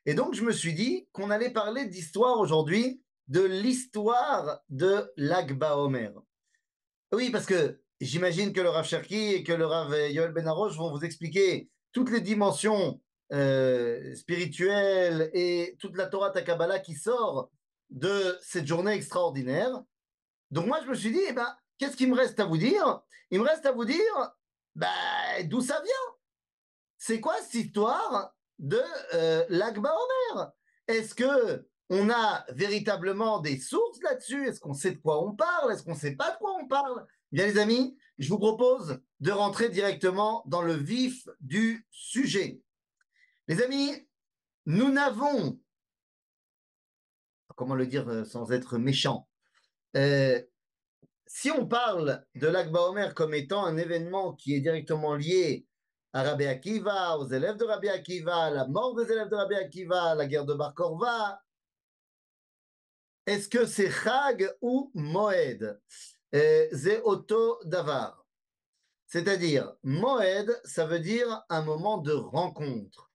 Et donc, je me suis dit qu'on allait parler d'histoire aujourd'hui, de l'histoire de l'Akba Omer. Oui, parce que j'imagine que le Rav Cherki et que le Rav Yoel Ben Arosh vont vous expliquer toutes les dimensions spirituelles et toute la Torah Takabala qui sort de cette journée extraordinaire. Donc moi, je me suis dit, eh ben, qu'est-ce qu'il me reste à vous dire? Il me reste à vous dire bah, d'où ça vient. C'est quoi cette histoire de l'Akba Omer? Est-ce que on a véritablement des sources là-dessus? Est-ce qu'on sait de quoi on parle? Est-ce qu'on ne sait pas de quoi on parle? Bien les amis, je vous propose de rentrer directement dans le vif du sujet. Les amis, nous n'avons, comment le dire sans être méchant, euh, si on parle de l'Akba Omer comme étant un événement qui est directement lié à Rabbi Akiva, aux élèves de Rabbi Akiva, à la mort des élèves de Rabbi Akiva, à la guerre de Bar Korva, est-ce que c'est Chag ou Moed? C'est Otto Davar. C'est-à-dire, Moed, ça veut dire un moment de rencontre.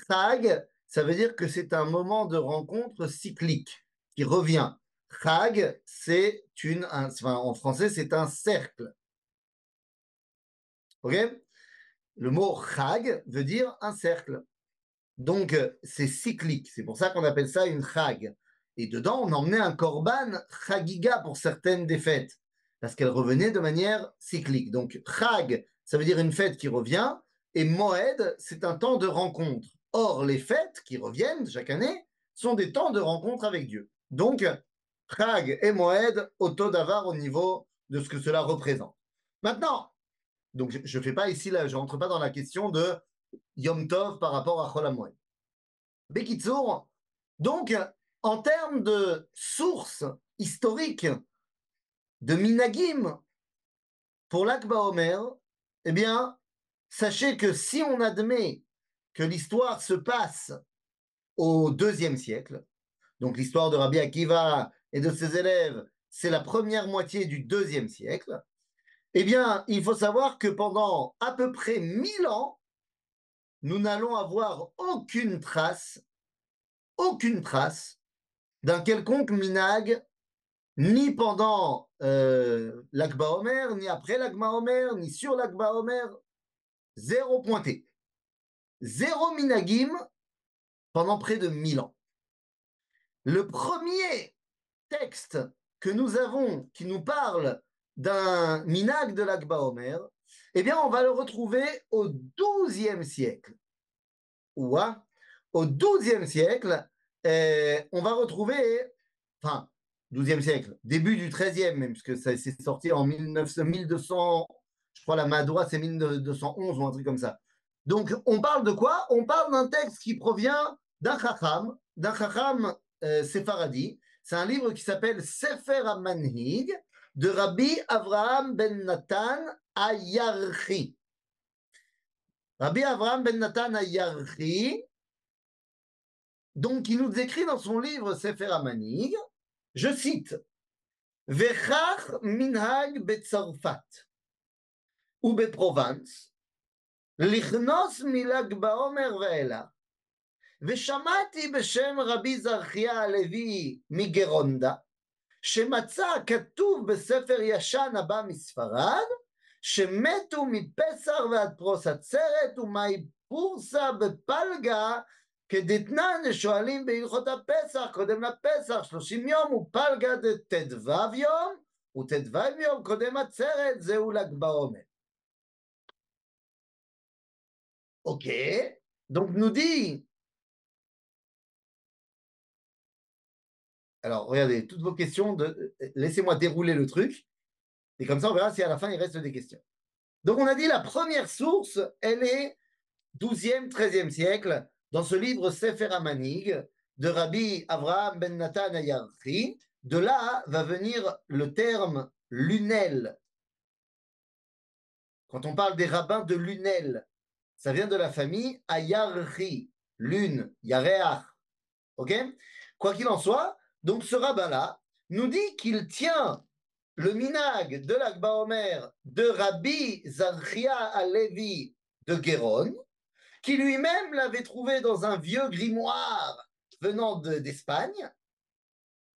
Chag, ça veut dire que c'est un moment de rencontre cyclique qui revient. Chag, en français, c'est un cercle. Ok? Le mot Chag veut dire un cercle. Donc, c'est cyclique. C'est pour ça qu'on appelle ça une Chag. Et dedans, on emmenait un korban Chagiga pour certaines des fêtes, parce qu'elles revenaient de manière cyclique. Donc, Chag, ça veut dire une fête qui revient, et Moed, c'est un temps de rencontre. Or, les fêtes qui reviennent chaque année sont des temps de rencontre avec Dieu. Donc, Chag et Moed, auto d'avar au niveau de ce que cela représente. Maintenant, donc je ne fais pas ici, là, je rentre pas dans la question de Yom Tov par rapport à Chol HaMoed. Bekitsour, donc, en termes de sources historiques de Minagim pour l'Akba Omer, eh bien, sachez que si on admet que l'histoire se passe au IIe siècle, donc l'histoire de Rabbi Akiva et de ses élèves, c'est la première moitié du IIe siècle, eh bien, il faut savoir que pendant à peu près 1000 ans, nous n'allons avoir aucune trace d'un quelconque minag, ni pendant l'Akba Omer, ni après l'Akba Omer, ni sur l'Akba Omer. Zéro pointé. Zéro minagim pendant près de 1000 ans. Le premier texte que nous avons qui nous parle d'un minag de l'Akba Omer, eh bien, on va le retrouver au XIIe siècle. Ouah, au XIIe siècle, on va retrouver, enfin, XIIe siècle, début du XIIIe même, puisque ça s'est sorti en 1200, je crois la Madoua c'est 1211 ou un truc comme ça. Donc, on parle de quoi? On parle d'un texte qui provient d'un Chacham séfaradi. C'est un livre qui s'appelle Sefer HaManhig de Rabbi Avraham ben Nathan Ayarchi. Rabbi Avraham ben Nathan Ayarchi, donc il nous écrit dans son livre Sefer HaManhig, je cite, Vechach minhag betzarfat ou בפרובנס, לכנוס מל"ג בעומר ואילך, ושמעתי בשם רבי זרחיה הלוי מגרונדה, שמצא כתוב בספר ישן הבא מספרד, שמתו מפסח ועד פרוס עצרת ומאי פורסה בפלגה, כדתנן שואלים בהלכות הפסח, קודם לפסח 30 יום, ופלגה ט"ו יום, וט"ו יום קודם עצרת, זהו ל"ג בעומר. Ok, donc nous dit, alors regardez, toutes vos questions, laissez-moi dérouler le truc, et comme ça on verra si à la fin il reste des questions. Donc on a dit la première source, elle est 12e, 13e siècle, dans ce livre Sefer HaManhig de Rabbi Avraham ben Nathan Ayarchi. De là va venir le terme lunel. Quand on parle des rabbins de Lunel, ça vient de la famille Ayarchi, lune, Yareach. Ok? Quoi qu'il en soit, donc ce rabbin-là nous dit qu'il tient le minag de l'Akba Omer de Rabbi Zachria Alevi de Guéron, qui lui-même l'avait trouvé dans un vieux grimoire venant d'Espagne,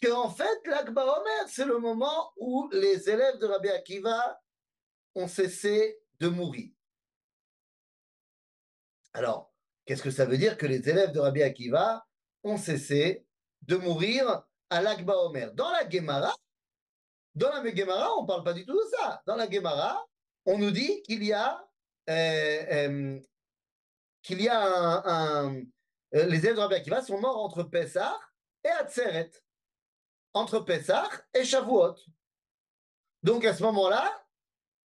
qu'en fait, l'Akba Omer, c'est le moment où les élèves de Rabbi Akiva ont cessé de mourir. Alors, qu'est-ce que ça veut dire que les élèves de Rabbi Akiva ont cessé de mourir à l'Akba Omer? Dans la Gemara, on ne parle pas du tout de ça. Dans la Gemara, on nous dit euh, qu'il y a les élèves de Rabbi Akiva sont morts entre Pessah et Atzeret, entre Pessah et Shavuot. Donc à ce moment-là,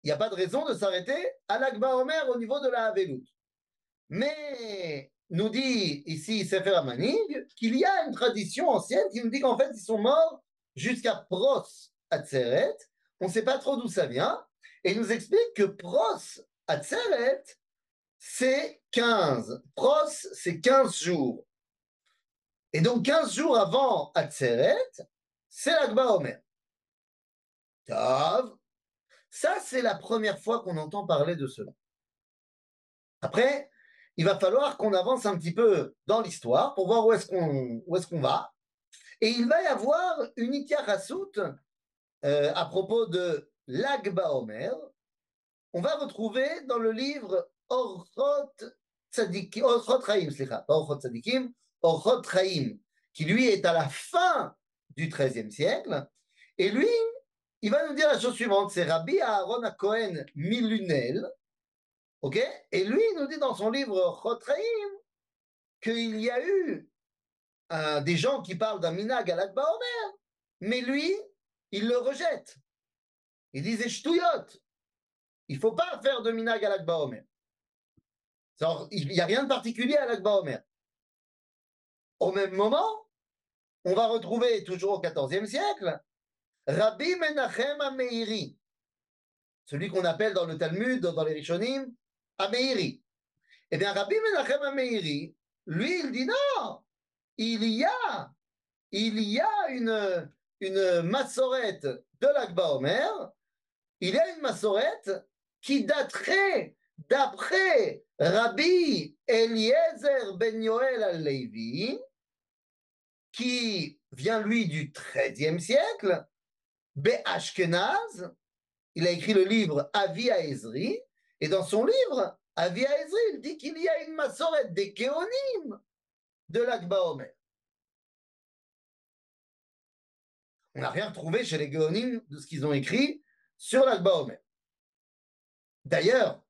il n'y a pas de raison de s'arrêter à l'Akba Omer au niveau de la Havelut. Mais nous dit ici Sefer HaManig qu'il y a une tradition ancienne qui nous dit qu'en fait ils sont morts jusqu'à Pros Atzeret. On ne sait pas trop d'où ça vient. Et il nous explique que Pros Atzeret, c'est 15. Pros, c'est 15 jours. Et donc 15 jours avant Atzeret, c'est l'Akba Omer. Tav. Ça, c'est la première fois qu'on entend parler de cela. Après, il va falloir qu'on avance un petit peu dans l'histoire pour voir où est-ce qu'on va. Et il va y avoir une Itiyachasut à propos de l'Akba Omer. On va retrouver dans le livre Orchot Tzadikim, Orchot Chaim, pas Orchot Tzadikim, Orchot Chaim, qui lui est à la fin du XIIIe siècle. Et lui, il va nous dire la chose suivante, c'est Rabbi Aaron HaKohen Milunel, ok? Et lui, il nous dit dans son livre Orchot Chaim qu'il y a eu des gens qui parlent d'un minag à l'Akba Omer, mais lui, il le rejette. Il disait Shtuyot. Il ne faut pas faire de minag à l'Akba Omer. Il n'y a rien de particulier à l'Akba Omer. Au même moment, on va retrouver, toujours au XIVe siècle, Rabbi Menachem HaMeiri, celui qu'on appelle dans le Talmud, dans les Rishonim, HaMeiri. Eh bien, Rabbi Menachem HaMeiri, lui, il dit non, il y a une massorette de l'Akba Omer, il y a une massorette qui daterait d'après Rabbi Eliezer ben Yoel al-Levi, qui vient lui du XIIIe siècle, Be'ashkenaz, il a écrit le livre Avi Ezri, et dans son livre, Avi Ezri, il dit qu'il y a une massorette des Kéonim de l'Akba Omer. On n'a rien retrouvé chez les Géonim de ce qu'ils ont écrit sur l'Akba Omer. D'ailleurs,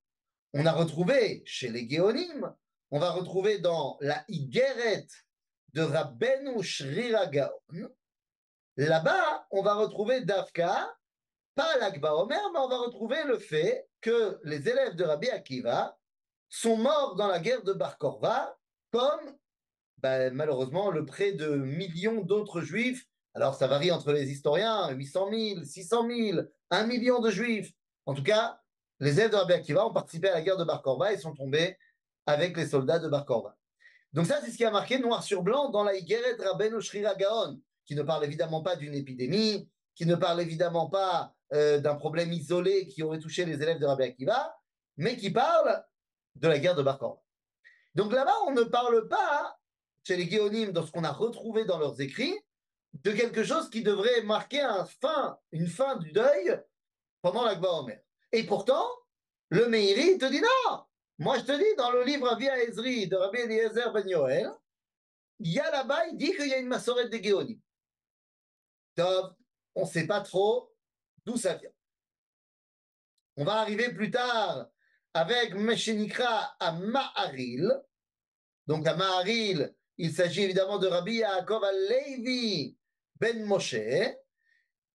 on a retrouvé chez les Géonim, on va retrouver dans la Igeret de Rabbeinu Shrira Gaon, là-bas, on va retrouver Dafka, pas l'Akba Omer, mais on va retrouver le fait que les élèves de Rabbi Akiva sont morts dans la guerre de Bar Korva, comme malheureusement le près de millions d'autres juifs. Alors ça varie entre les historiens, 800 000, 600 000, 1 million de juifs. En tout cas, les élèves de Rabbi Akiva ont participé à la guerre de Bar Korva et sont tombés avec les soldats de Bar Korva. Donc ça, c'est ce qui a marqué noir sur blanc dans la Igeret Rabbeinu Shrira Gaon, qui ne parle évidemment pas d'une épidémie, qui ne parle évidemment pas d'un problème isolé qui aurait touché les élèves de Rabbi Akiva, mais qui parle de la guerre de Bar Korva. Donc là-bas, on ne parle pas, chez les Géonim, dans ce qu'on a retrouvé dans leurs écrits, de quelque chose qui devrait marquer une fin du deuil pendant l'Akba Omer. Et pourtant, le Meiri te dit non. Moi, je te dis, dans le livre Avia Ezri de Rabbi Eliezer ben Yoel, il y a là-bas, il dit qu'il y a une massorette des Géonim. Donc, on ne sait pas trop d'où ça vient. On va arriver plus tard avec Meshenikra à Maharil. Donc, à Maharil, il s'agit évidemment de Rabbi Yaakov al-Levi ben Moshe.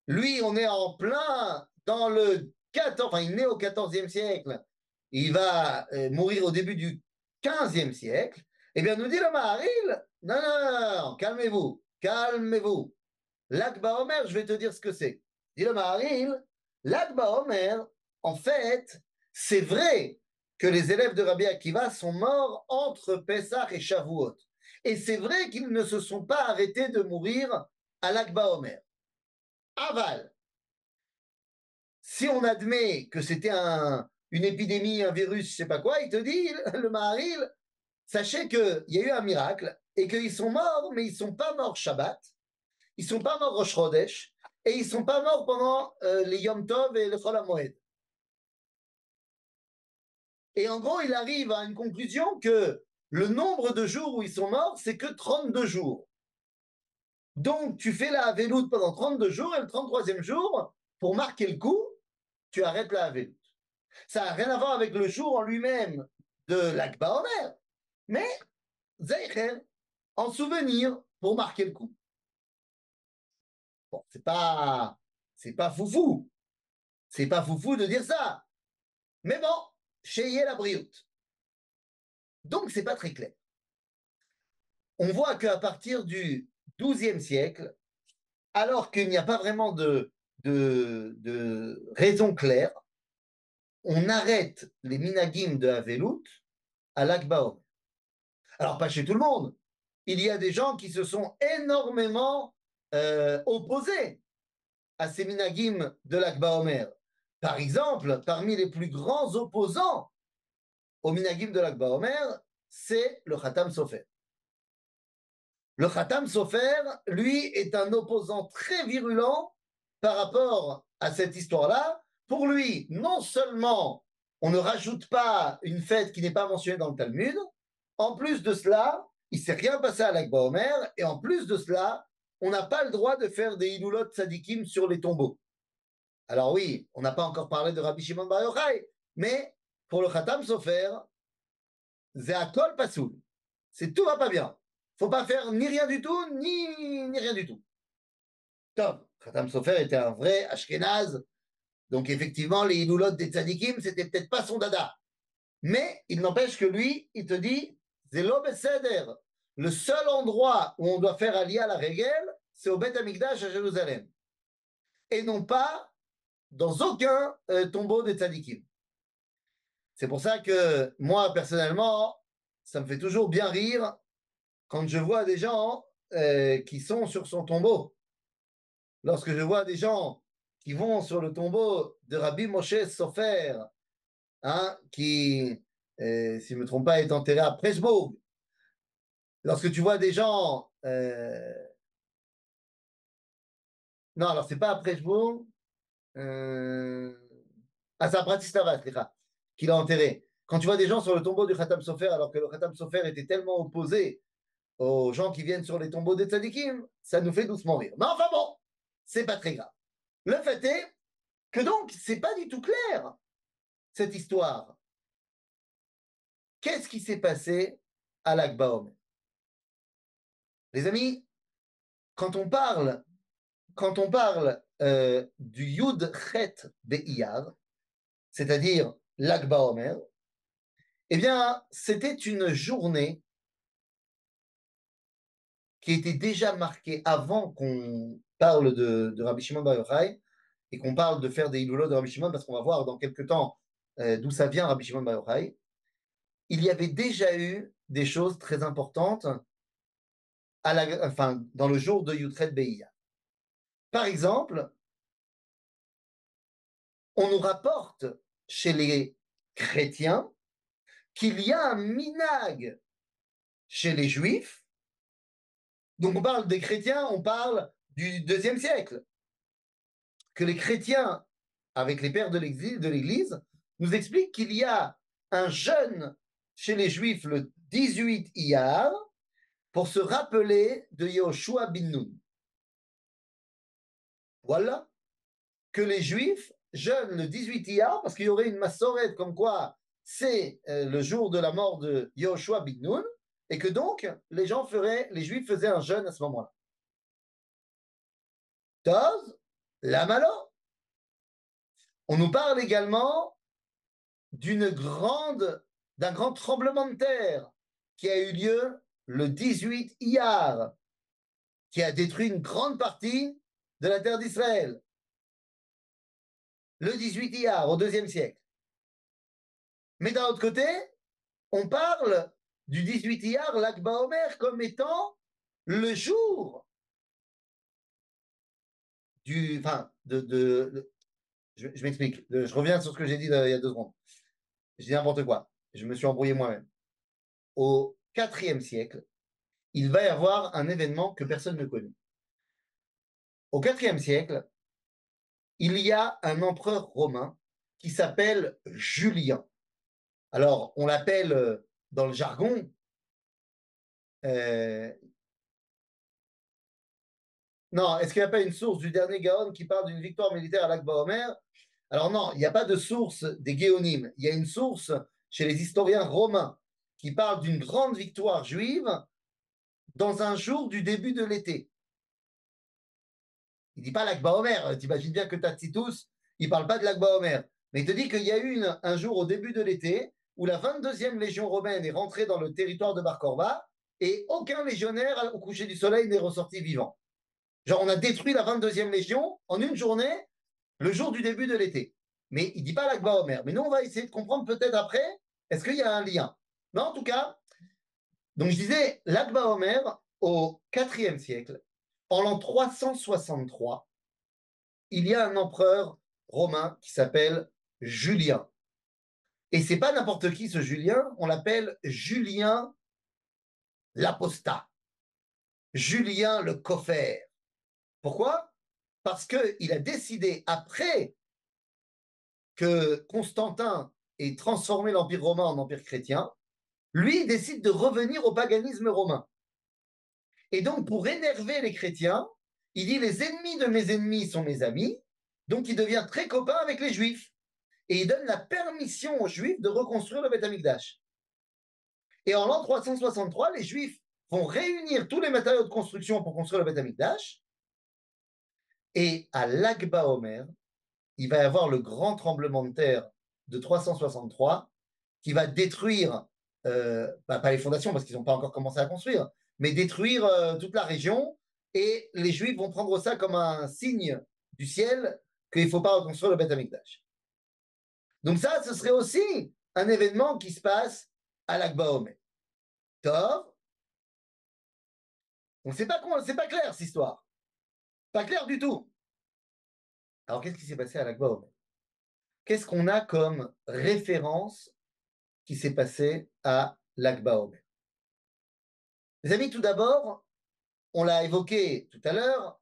Lui, on est en plein dans le 14, enfin, il est né au 14e siècle. Il va mourir au début du 15e siècle. Eh bien, nous dit le Maharil, non, non, non, non, calmez-vous, calmez-vous. L'Akba Omer, je vais te dire ce que c'est. Dit le Maharil, l'Akba Omer, en fait, c'est vrai que les élèves de Rabbi Akiva sont morts entre Pessah et Shavuot. Et c'est vrai qu'ils ne se sont pas arrêtés de mourir à l'Akba Omer. Aval, si on admet que c'était une épidémie, un virus, je ne sais pas quoi, il te dit, le Maharil, sachez qu'il y a eu un miracle et qu'ils sont morts, mais ils ne sont pas morts Shabbat, ils ne sont pas morts Rosh Chodesh, et ils ne sont pas morts pendant les Yom Tov et le Chol HaMoed. Et en gros, il arrive à une conclusion que le nombre de jours où ils sont morts, c'est que 32 jours. Donc, tu fais la Havelout pendant 32 jours et le 33e jour, pour marquer le coup, tu arrêtes la Havelout. Ça n'a rien à voir avec le jour en lui-même de l'Akba Omer, mais Zeicher, en souvenir, pour marquer le coup. Bon, c'est pas foufou. C'est pas foufou de dire ça. Mais bon, chez la brioute. Donc, c'est pas très clair. On voit qu'à partir du XIIe siècle, alors qu'il n'y a pas vraiment de raison claire, on arrête les minagim de Havelout à l'Akba. Alors, pas chez tout le monde. Il y a des gens qui se sont énormément opposés à ces minagim de l'Akba Omer. Par exemple, parmi les plus grands opposants au minagim de l'Akba Omer, c'est le Khatam Sofer. Le Khatam Sofer, lui, est un opposant très virulent par rapport à cette histoire-là. Pour lui, non seulement on ne rajoute pas une fête qui n'est pas mentionnée dans le Talmud, en plus de cela, il ne s'est rien passé à l'Akba Omer, et en plus de cela, on n'a pas le droit de faire des Hilulot Tzadikim sur les tombeaux. Alors oui, on n'a pas encore parlé de Rabbi Shimon Bar Yochai, mais pour le Khatam Sofer, c'est à Kol Pasoul. C'est tout va pas bien. Faut pas faire ni rien du tout, ni rien du tout. Top. Khatam Sofer était un vrai Ashkenaz. Donc effectivement, les Hilulot des Tzadikim, c'était peut-être pas son dada. Mais il n'empêche que lui, il te dit, Zelo Beseder. Le seul endroit où on doit faire Aliyah à la Régel, c'est au Beth Amikdash à Jérusalem. Et non pas dans aucun tombeau des Tzadikim. C'est pour ça que moi, personnellement, ça me fait toujours bien rire quand je vois des gens qui sont sur son tombeau. Lorsque je vois des gens qui vont sur le tombeau de Rabbi Moshe Sofer, hein, qui, si je ne me trompe pas, est enterré à Pressburg. Lorsque tu vois des gens... non, alors c'est pas à Pressburg. Ah, c'est à Bratislava, qu'il a enterré. Quand tu vois des gens sur le tombeau du Khatam Sofer, alors que le Khatam Sofer était tellement opposé aux gens qui viennent sur les tombeaux des tzadikim, ça nous fait doucement rire. Mais enfin bon, c'est pas très grave. Le fait est que donc, c'est pas du tout clair, cette histoire. Qu'est-ce qui s'est passé à l'Akba Omer? Les amis, quand on parle, du Yud Chet Be'iyar, c'est-à-dire l'Akba Omer, eh bien, c'était une journée qui était déjà marquée avant qu'on parle de Rabbi Shimon Bar Yochai et qu'on parle de faire des Hilulot de Rabbi Shimon, parce qu'on va voir dans quelques temps d'où ça vient Rabbi Shimon Bar Yochai. Il y avait déjà eu des choses très importantes dans le jour de Yutret Be'iyar. Par exemple, on nous rapporte chez les chrétiens qu'il y a un minag chez les juifs. Donc on parle des chrétiens, on parle du deuxième siècle. Que les chrétiens, avec les pères de l'Église, nous expliquent qu'il y a un jeûne chez les juifs le 18 Iyar pour se rappeler de Yoshua bin Nun. Voilà, que les juifs jeûnent le 18 Iyar parce qu'il y aurait une massorette comme quoi c'est le jour de la mort de Yoshua bin Nun et que donc les juifs faisaient un jeûne à ce moment-là. Tov, la malo. On nous parle également d'un grand tremblement de terre qui a eu lieu le 18 Iyar, qui a détruit une grande partie de la terre d'Israël. Le 18 Iyar, au IIe siècle. Mais d'un autre côté, on parle du 18 Iyar, l'Akba Omer, comme étant le jour je m'explique. Je reviens sur ce que j'ai dit il y a 2 secondes. Je dis n'importe quoi. Je me suis embrouillé moi-même. IVe siècle, il va y avoir un événement que personne ne connaît. Au IVe siècle, il y a un empereur romain qui s'appelle Julien. Alors, on l'appelle dans le jargon, euh, non, est-ce qu'il n'y a pas une source du dernier Gaon qui parle d'une victoire militaire à Lag Baomer? Alors non, il n'y a pas de source des Géonimes. Il y a une source chez les historiens romains qui parle d'une grande victoire juive dans un jour du début de l'été. Il ne dit pas l'Akba Omer. Tu imagines bien que Tacitus, il ne parle pas de l'Akba Omer. Mais il te dit qu'il y a eu un jour au début de l'été où la 22e légion romaine est rentrée dans le territoire de Bar Korba et aucun légionnaire au coucher du soleil n'est ressorti vivant. Genre, on a détruit la 22e légion en une journée, le jour du début de l'été. Mais il ne dit pas l'Akba Omer. Mais nous, on va essayer de comprendre peut-être après, est-ce qu'il y a un lien? Mais en tout cas, donc je disais, l'Akba Omer, au IVe siècle, en l'an 363, il y a un empereur romain qui s'appelle Julien. Et c'est pas n'importe qui ce Julien, on l'appelle Julien l'apostat, Julien le coffère. Pourquoi? Parce qu'il a décidé, après que Constantin ait transformé l'Empire romain en empire chrétien, lui il décide de revenir au paganisme romain. Et donc, pour énerver les chrétiens, il dit les ennemis de mes ennemis sont mes amis, donc il devient très copain avec les juifs. Et il donne la permission aux juifs de reconstruire le Beth Amikdash. Et en l'an 363, les juifs vont réunir tous les matériaux de construction pour construire le Beth Amikdash. Et à l'Akba Omer, il va y avoir le grand tremblement de terre de 363 qui va détruire, pas les fondations parce qu'ils n'ont pas encore commencé à construire, mais détruire toute la région. Et les Juifs vont prendre ça comme un signe du ciel qu'il ne faut pas reconstruire le Beth Amikdash. Donc ça, ce serait aussi un événement qui se passe à l'Akba Omer. Tov. Donc c'est pas clair cette histoire. Pas clair du tout. Alors qu'est-ce qui s'est passé à l'Akba Omer? Qu'est-ce qu'on a comme référence qui s'est passé à l'Akba Omer? Les amis, tout d'abord, on l'a évoqué tout à l'heure,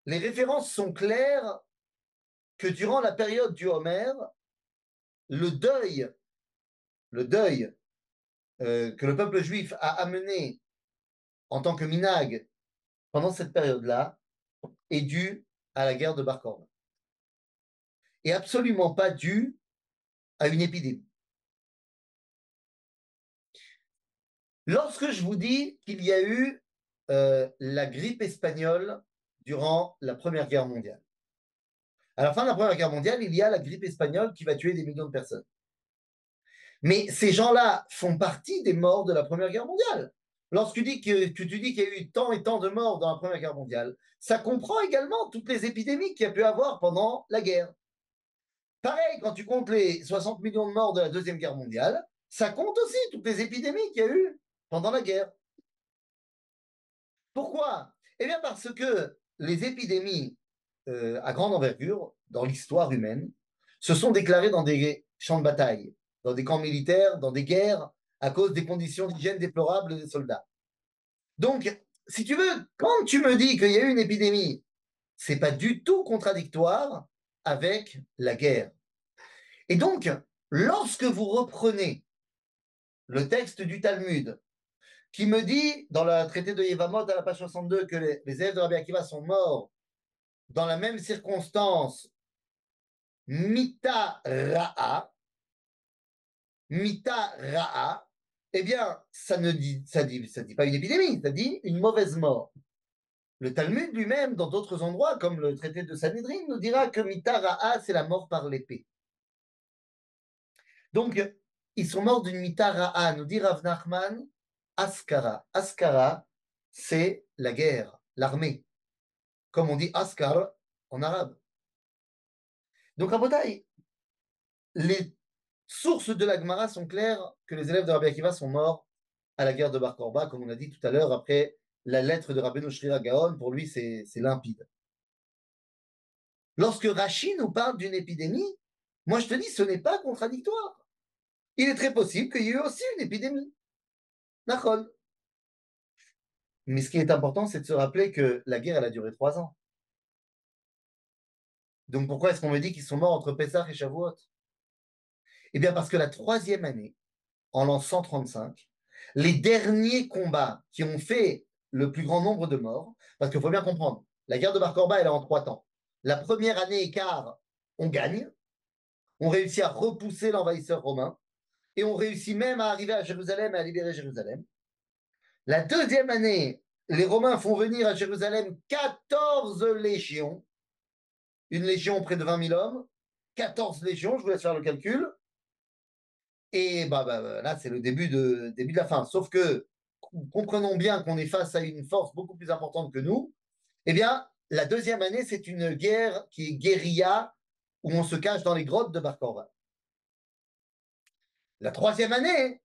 les références sont claires que durant la période du Homer, le deuil que le peuple juif a amené en tant que minag pendant cette période-là est dû à la guerre de Bar Korba. Et absolument pas dû à une épidémie. Lorsque je vous dis qu'il y a eu la grippe espagnole durant la Première Guerre mondiale, à la fin de la Première Guerre mondiale, il y a la grippe espagnole qui va tuer des millions de personnes. Mais ces gens-là font partie des morts de la Première Guerre mondiale. Lorsque tu dis qu'il y a eu tant et tant de morts dans la Première Guerre mondiale, ça comprend également toutes les épidémies qu'il y a pu avoir pendant la guerre. Pareil, quand tu comptes les 60 millions de morts de la Deuxième Guerre mondiale, ça compte aussi toutes les épidémies qu'il y a eu pendant la guerre. Pourquoi? Eh bien parce que les épidémies à grande envergure dans l'histoire humaine se sont déclarées dans des champs de bataille, dans des camps militaires, dans des guerres, à cause des conditions d'hygiène déplorables des soldats. Donc, si tu veux, quand tu me dis qu'il y a eu une épidémie, c'est pas du tout contradictoire avec la guerre. Et donc, lorsque vous reprenez le texte du Talmud, qui me dit, dans le traité de Yevamot à la page 62, que les élèves de Rabbi Akiva sont morts dans la même circonstance, mita ra'a, eh bien, ça dit pas une épidémie, ça dit une mauvaise mort. Le Talmud lui-même, dans d'autres endroits, comme le traité de Sanhedrin, nous dira que mita ra'a, c'est la mort par l'épée. Donc, ils sont morts d'une mita ra'a, nous dit Rav Nachman, askara. Askara, c'est la guerre, l'armée. Comme on dit askar en arabe. Donc, Rabotai, les sources de la Gemara sont claires que les élèves de Rabbi Akiva sont morts à la guerre de Bar Korba, comme on a dit tout à l'heure, après la lettre de Rabbeinu Shrira Gaon, pour lui, c'est limpide. Lorsque Rashi nous parle d'une épidémie, moi je te dis, ce n'est pas contradictoire. Il est très possible qu'il y ait eu aussi une épidémie. Nachol. Mais ce qui est important, c'est de se rappeler que la guerre, elle a duré 3 ans. Donc pourquoi est-ce qu'on me dit qu'ils sont morts entre Pessah et Shavuot? Eh bien parce que la troisième année, en l'an 135, les derniers combats qui ont fait le plus grand nombre de morts, parce qu'il faut bien comprendre, la guerre de Bar Korba, elle est en 3 temps. La première année et quart, on gagne, on réussit à repousser l'envahisseur romain, et on réussit même à arriver à Jérusalem et à libérer Jérusalem. La deuxième année, les Romains font venir à Jérusalem 14 légions, une légion près de 20 000 hommes, 14 légions, je vous laisse faire le calcul, et là, c'est le début de la fin. Sauf que, comprenons bien qu'on est face à une force beaucoup plus importante que nous. Eh bien, la deuxième année, c'est une guerre qui est guérilla, où on se cache dans les grottes de Bar Korba. La troisième année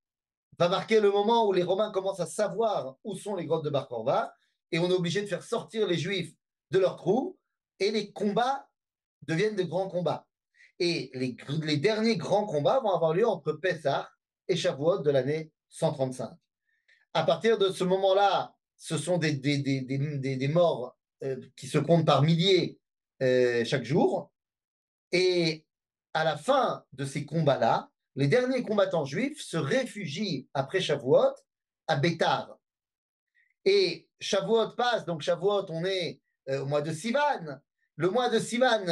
va marquer le moment où les Romains commencent à savoir où sont les grottes de Bar Korba, et on est obligé de faire sortir les Juifs de leurs trous, et les combats deviennent de grands combats. Et les derniers grands combats vont avoir lieu entre Pessah et Shavuot de l'année 135. À partir de ce moment-là, ce sont des morts qui se comptent par milliers chaque jour. Et à la fin de ces combats-là, les derniers combattants juifs se réfugient après Shavuot à Bétar. Et Shavuot passe, donc Shavuot, on est au mois de Sivan. Le mois de Sivan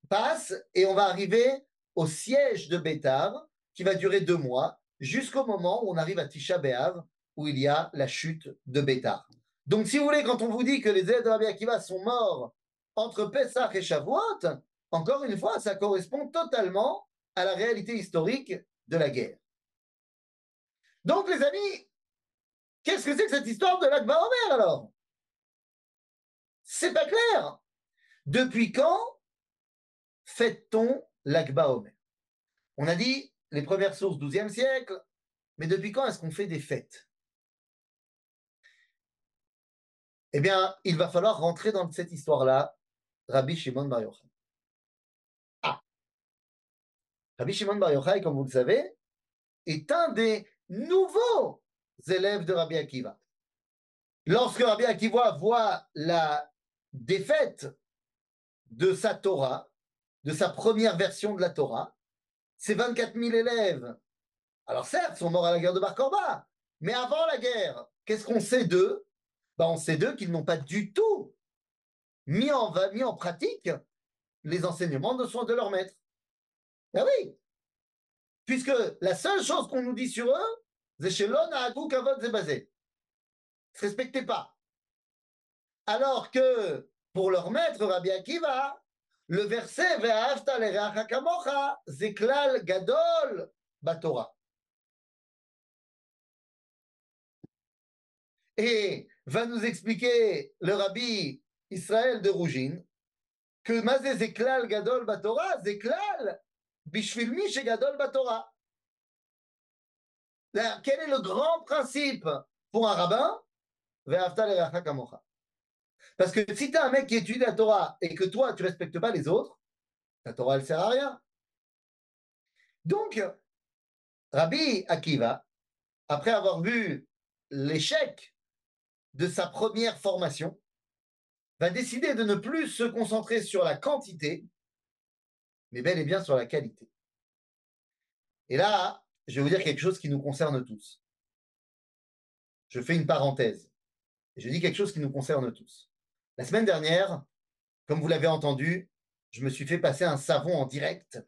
passe et on va arriver au siège de Bétar qui va durer 2 mois jusqu'au moment où on arrive à Tisha B'Av où il y a la chute de Bétar. Donc si vous voulez, quand on vous dit que les élèves de Rabbi Akiva sont morts entre Pessah et Shavuot, encore une fois, ça correspond totalement à la réalité historique de la guerre. Donc les amis, qu'est-ce que c'est que cette histoire de l'Akba Omer alors? C'est pas clair. Depuis quand fête-t-on l'Akba Omer? On a dit les premières sources 12e siècle, mais depuis quand est-ce qu'on fait des fêtes? Eh bien, il va falloir rentrer dans cette histoire-là, Rabbi Shimon Bar Yochai. Ah, Rabbi Shimon Bar Yochai, comme vous le savez, est un des nouveaux élèves de Rabbi Akiva. Lorsque Rabbi Akiva voit la défaite de sa Torah, de sa première version de la Torah, ses 24 000 élèves, alors certes, sont morts à la guerre de Bar Korba, mais avant la guerre, qu'est-ce qu'on sait d'eux? On sait d'eux qu'ils n'ont pas du tout mis en pratique les enseignements de leur maître. Ben oui, puisque la seule chose qu'on nous dit sur eux, c'est chez l'on à Agou Kavod Zebazé. Ils ne se respectaient pas. Alors que pour leur maître, Rabbi Akiva, le verset Ve'ahavta l'ereacha kamocha, c'est klal gadol batora. Et va nous expliquer le rabbi Israël de Rougine que mazé zeklal gadol batora, zeklal bishvil mi gadol batora. Quel est le grand principe pour un rabbin? Ve'ahavta l'ereacha kamocha. Parce que si tu as un mec qui étudie la Torah et que toi, tu ne respectes pas les autres, la Torah, elle ne sert à rien. Donc, Rabbi Akiva, après avoir vu l'échec de sa première formation, va décider de ne plus se concentrer sur la quantité, mais bel et bien sur la qualité. Et là, je vais vous dire quelque chose qui nous concerne tous. Je fais une parenthèse. Et je dis quelque chose qui nous concerne tous. La semaine dernière, comme vous l'avez entendu, je me suis fait passer un savon en direct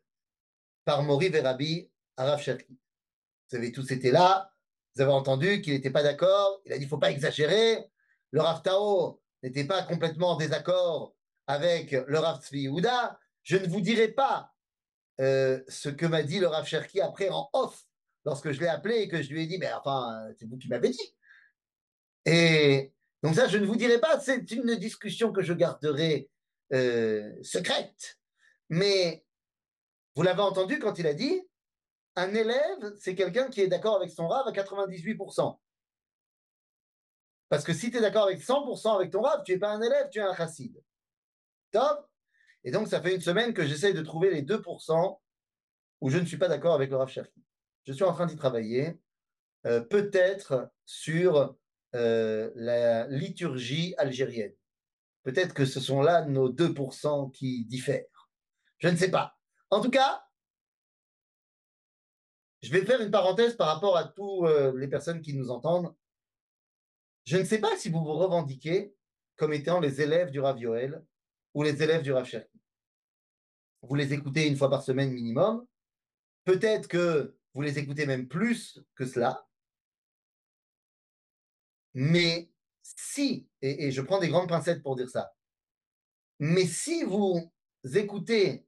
par Mori Verabi à Rav Cherki. Vous avez tous été là, vous avez entendu qu'il n'était pas d'accord, il a dit qu'il ne faut pas exagérer. Le Rav Tao n'était pas complètement en désaccord avec le Rav Tzvi Yehuda. Je ne vous dirai pas ce que m'a dit le Rav Cherki après en off, lorsque je l'ai appelé et que je lui ai dit, mais enfin, c'est vous qui m'avez dit. Et donc ça, je ne vous dirai pas, c'est une discussion que je garderai secrète. Mais vous l'avez entendu quand il a dit, un élève, c'est quelqu'un qui est d'accord avec son Rav à 98%. Parce que si tu es d'accord avec 100% avec ton Rav, tu n'es pas un élève, tu es un chassid. Top. Et donc, ça fait une semaine que j'essaye de trouver les 2% où je ne suis pas d'accord avec le Rav Cherki. Je suis en train d'y travailler. peut-être sur la liturgie algérienne. Peut-être que ce sont là nos 2% qui diffèrent. Je ne sais pas. En tout cas, je vais faire une parenthèse par rapport à toutes les personnes qui nous entendent. Je ne sais pas si vous vous revendiquez comme étant les élèves du Rav Yoel ou les élèves du Rav Cherki. Vous les écoutez une fois par semaine minimum. Peut-être que vous les écoutez même plus que cela. Mais si, et je prends des grandes pincettes pour dire ça, mais si vous écoutez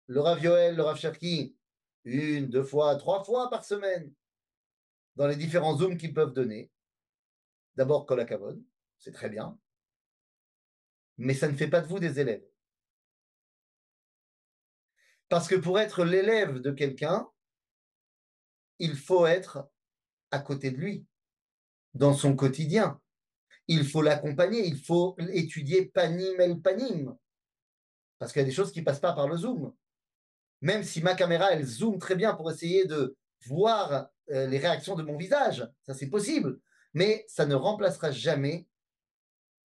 le Rav Yoel, le Rav Cherki, une, deux fois, trois fois par semaine, dans les différents zooms qu'ils peuvent donner, d'abord Kol HaKavod, c'est très bien, mais ça ne fait pas de vous des élèves. Parce que pour être l'élève de quelqu'un, il faut être à côté de lui, dans son quotidien. Il faut l'accompagner, il faut étudier panim el panim. Parce qu'il y a des choses qui ne passent pas par le zoom. Même si ma caméra, elle zoome très bien pour essayer de voir les réactions de mon visage, ça c'est possible. Mais ça ne remplacera jamais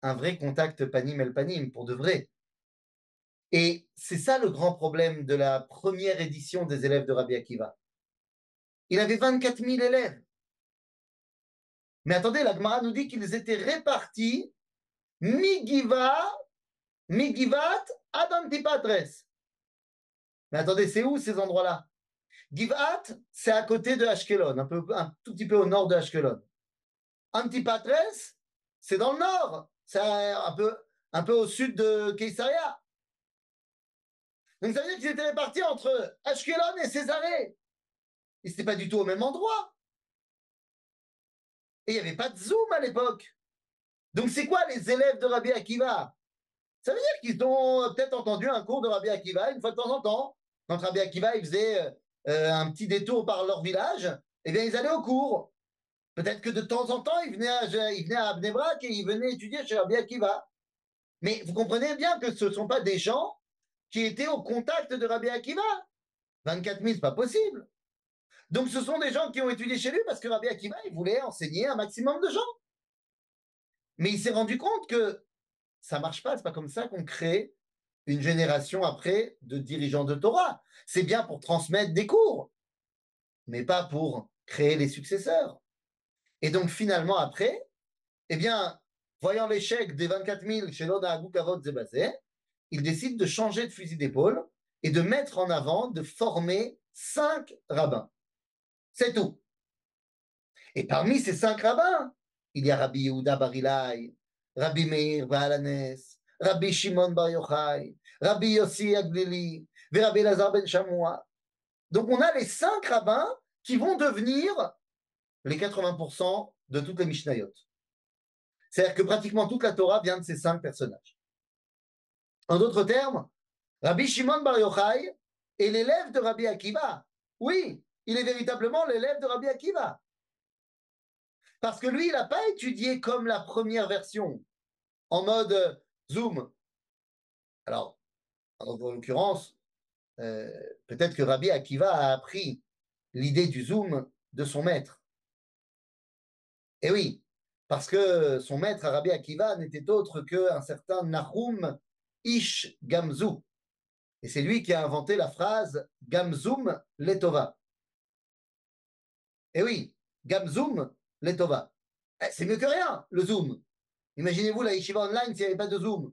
un vrai contact panim el panim, pour de vrai. Et c'est ça le grand problème de la première édition des élèves de Rabbi Akiva. Il avait 24 000 élèves. Mais attendez, la Gemara nous dit qu'ils étaient répartis Migiva, Migivat ad Antipatres. Mais attendez, c'est où ces endroits-là? Givat, c'est à côté de Ashkelon, un tout petit peu au nord de Ashkelon. Antipatres, c'est dans le nord, c'est un peu au sud de Caesarea. Donc ça veut dire qu'ils étaient répartis entre Ashkelon et Césarée. Ils n'étaient pas du tout au même endroit. Et il n'y avait pas de Zoom à l'époque. Donc c'est quoi les élèves de Rabbi Akiva? Ça veut dire qu'ils ont peut-être entendu un cours de Rabbi Akiva une fois de temps en temps. Quand Rabbi Akiva il faisait un petit détour par leur village, eh bien ils allaient au cours. Peut-être que de temps en temps, il venait à Bnei Brak et il venait étudier chez Rabbi Akiva. Mais vous comprenez bien que ce ne sont pas des gens qui étaient au contact de Rabbi Akiva. 24 000, c'est pas possible. Donc ce sont des gens qui ont étudié chez lui parce que Rabbi Akiva, il voulait enseigner un maximum de gens. Mais il s'est rendu compte que ça marche pas, c'est pas comme ça qu'on crée une génération après de dirigeants de Torah. C'est bien pour transmettre des cours, mais pas pour créer les successeurs. Et donc finalement après, eh bien, voyant l'échec des 24 000 chez l'Oda Agou Kavod Zebazé, il décide de changer de fusil d'épaule et de mettre en avant, de former 5 rabbins. C'est tout. Et parmi ces 5 rabbins, il y a Rabbi Yehuda Barilai, Rabbi Meir Baalanes, Rabbi Shimon Bar Yochai, Rabbi Yossi Aglili, et Rabbi Lazar Ben Shamoua. Donc on a les 5 rabbins qui vont devenir les 80% de toutes les Mishnayot. C'est-à-dire que pratiquement toute la Torah vient de ces 5 personnages. En d'autres termes, Rabbi Shimon Bar Yochai est l'élève de Rabbi Akiva. Oui, il est véritablement l'élève de Rabbi Akiva. Parce que lui, il n'a pas étudié comme la première version, en mode Zoom. Alors, en l'occurrence, peut-être que Rabbi Akiva a appris l'idée du Zoom de son maître. Et oui, parce que son maître, Rabbi Akiva, n'était autre qu'un certain Nahum Ish Gamzu. Et c'est lui qui a inventé la phrase Gamzoum Letova. Et oui, Gamzoum Letova. C'est mieux que rien, le Zoom. Imaginez-vous la yeshiva online s'il n'y avait pas de Zoom.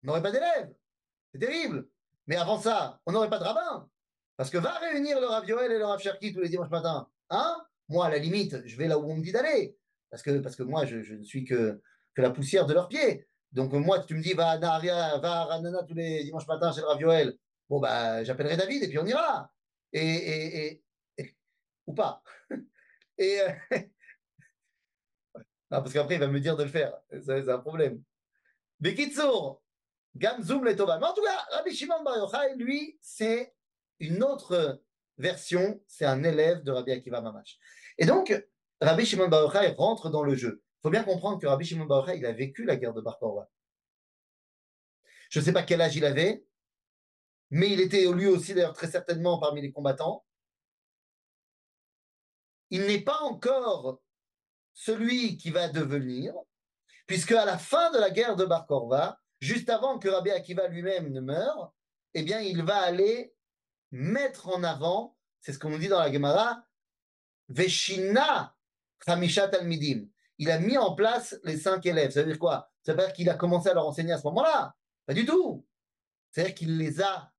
On n'aurait pas d'élèves. C'est terrible. Mais avant ça, on n'aurait pas de rabbin. Parce que va réunir le Rav Yoel et le Rav Cherki tous les dimanches matins. Hein? Moi, à la limite, je vais là où on me dit d'aller. Parce que moi, je ne suis que la poussière de leurs pieds. Donc, moi, tu me dis, va à Naharia, va à Ranana tous les dimanches matins chez le Rav Yoel. Bon, bah, j'appellerai David et puis on ira. Ou pas. Et, non, parce qu'après, il va me dire de le faire. C'est un problème. Bekitsour, Gamzoum Letova. Mais en tout cas, Rabbi Shimon Bar Yochai, lui, c'est une autre version. C'est un élève de Rabbi Akiva Mamash. Et donc, Rabbi Shimon Bar Yochai rentre dans le jeu. Il faut bien comprendre que Rabbi Shimon Bar Yochai, il a vécu la guerre de Bar Korba. Je ne sais pas quel âge il avait, mais il était lui aussi, d'ailleurs, très certainement parmi les combattants. il n'est pas encore celui qui va devenir, puisque à la fin de la guerre de Bar Korva, juste avant que Rabbi Akiva lui-même ne meure, eh bien, il va aller mettre en avant, c'est ce qu'on nous dit dans la Gemara, Veshina Hamisha Talmidim. Il a mis en place les 5 élèves. Ça veut dire quoi? Ça veut dire qu'il a commencé à leur enseigner à ce moment-là? Pas du tout. C'est-à-dire qu'il les a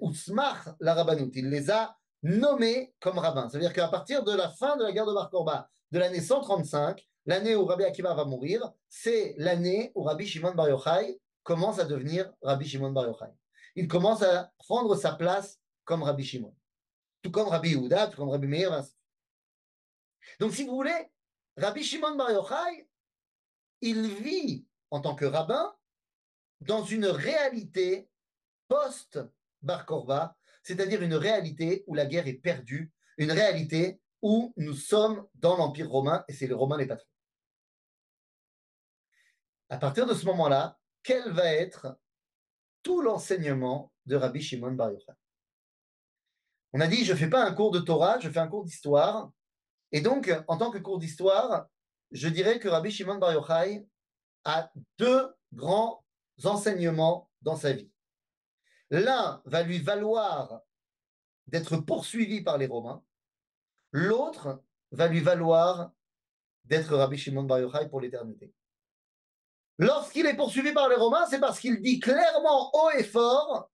Ousmach la rabbanout, il les a nommés comme rabbins. Ça veut dire qu'à partir de la fin de la guerre de Bar Korba, de l'année 135, l'année où Rabbi Akiva va mourir, c'est l'année où Rabbi Shimon Bar Yochai commence à devenir Rabbi Shimon Bar Yochai. Il commence à prendre sa place comme Rabbi Shimon. Tout comme Rabbi Yehuda, tout comme Rabbi Meir. Donc, si vous voulez, Rabbi Shimon Bar Yochai, il vit en tant que rabbin dans une réalité post-Bar Korba, c'est-à-dire une réalité où la guerre est perdue, une réalité où nous sommes dans l'Empire romain et c'est les Romains les patrons. À partir de ce moment-là, quel va être tout l'enseignement de Rabbi Shimon Bar Yochai? On a dit, je ne fais pas un cours de Torah, je fais un cours d'histoire. Et donc, en tant que cours d'histoire, je dirais que Rabbi Shimon Bar Yochai a 2 grands enseignements dans sa vie. L'un va lui valoir d'être poursuivi par les Romains. L'autre va lui valoir d'être Rabbi Shimon Bar Yochai pour l'éternité. Lorsqu'il est poursuivi par les Romains, c'est parce qu'il dit clairement haut et fort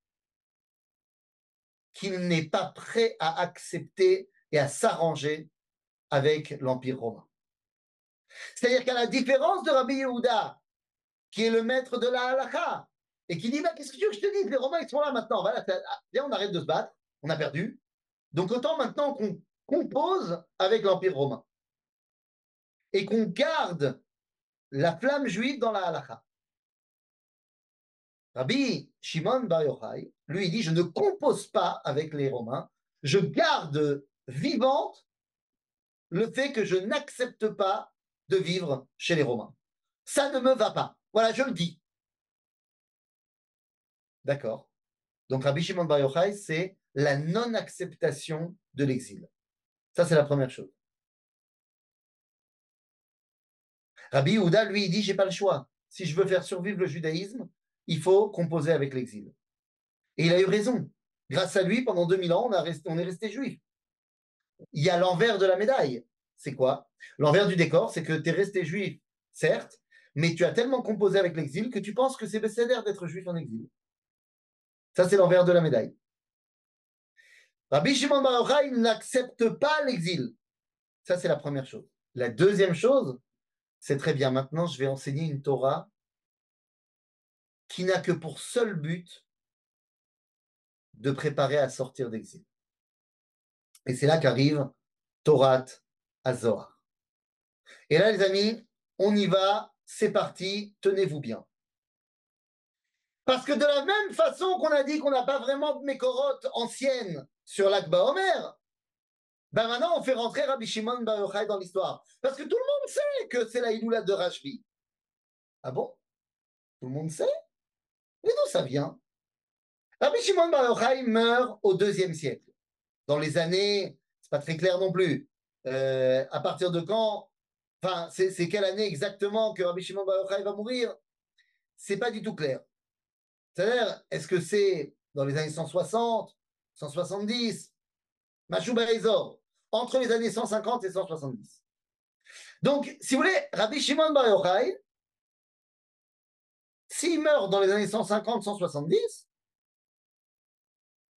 qu'il n'est pas prêt à accepter et à s'arranger avec l'Empire romain. C'est-à-dire qu'à la différence de Rabbi Yehuda, qui est le maître de la halakha, et qui dit bah, qu'est-ce que tu veux que je te dise? Les Romains, ils sont là maintenant. Voilà, viens, on arrête de se battre, on a perdu. Donc autant maintenant qu'on compose avec l'Empire romain et qu'on garde la flamme juive dans la halakha. Rabbi Shimon Bar Yochai, lui, il dit, je ne compose pas avec les Romains, je garde vivante le fait que je n'accepte pas de vivre chez les Romains. Ça ne me va pas. Voilà, je le dis. D'accord. Donc Rabbi Shimon Bar Yochai, c'est la non-acceptation de l'exil. Ça, c'est la première chose. Rabbi Yehuda, lui, il dit, j'ai pas le choix. Si je veux faire survivre le judaïsme, il faut composer avec l'exil. Et il a eu raison. Grâce à lui, pendant 2000 ans, on est resté juif. Il y a l'envers de la médaille. C'est quoi? L'envers du décor, c'est que tu es resté juif, certes, mais tu as tellement composé avec l'exil que tu penses que c'est bécédaire d'être juif en exil. Ça, c'est l'envers de la médaille. Rabbi Shimon Bar Yochai n'accepte pas l'exil. Ça, c'est la première chose. La deuxième chose, c'est très bien. Maintenant, je vais enseigner une Torah qui n'a que pour seul but de préparer à sortir d'exil. Et c'est là qu'arrive Torah Azor. Et là, les amis, on y va, c'est parti, tenez-vous bien. Parce que de la même façon qu'on a dit qu'on n'a pas vraiment de mécorotes anciennes sur l'Akba Omer, ben maintenant on fait rentrer Rabbi Shimon Bar Yochai dans l'histoire. Parce que tout le monde sait que c'est la Iloula de Rashbi. Ah bon? Tout le monde sait? Mais d'où ça vient? Rabbi Shimon Bar Yochai meurt au IIe siècle. Dans les années, c'est pas très clair non plus. À partir de quand? Enfin, c'est quelle année exactement que Rabbi Shimon Bar Yochai va mourir? C'est pas du tout clair. C'est-à-dire, est-ce que c'est dans les années 160, 170, Machou Baezor, entre les années 150 et 170. Donc, si vous voulez, Rabbi Shimon Bar Yochai, s'il meurt dans les années 150, 170,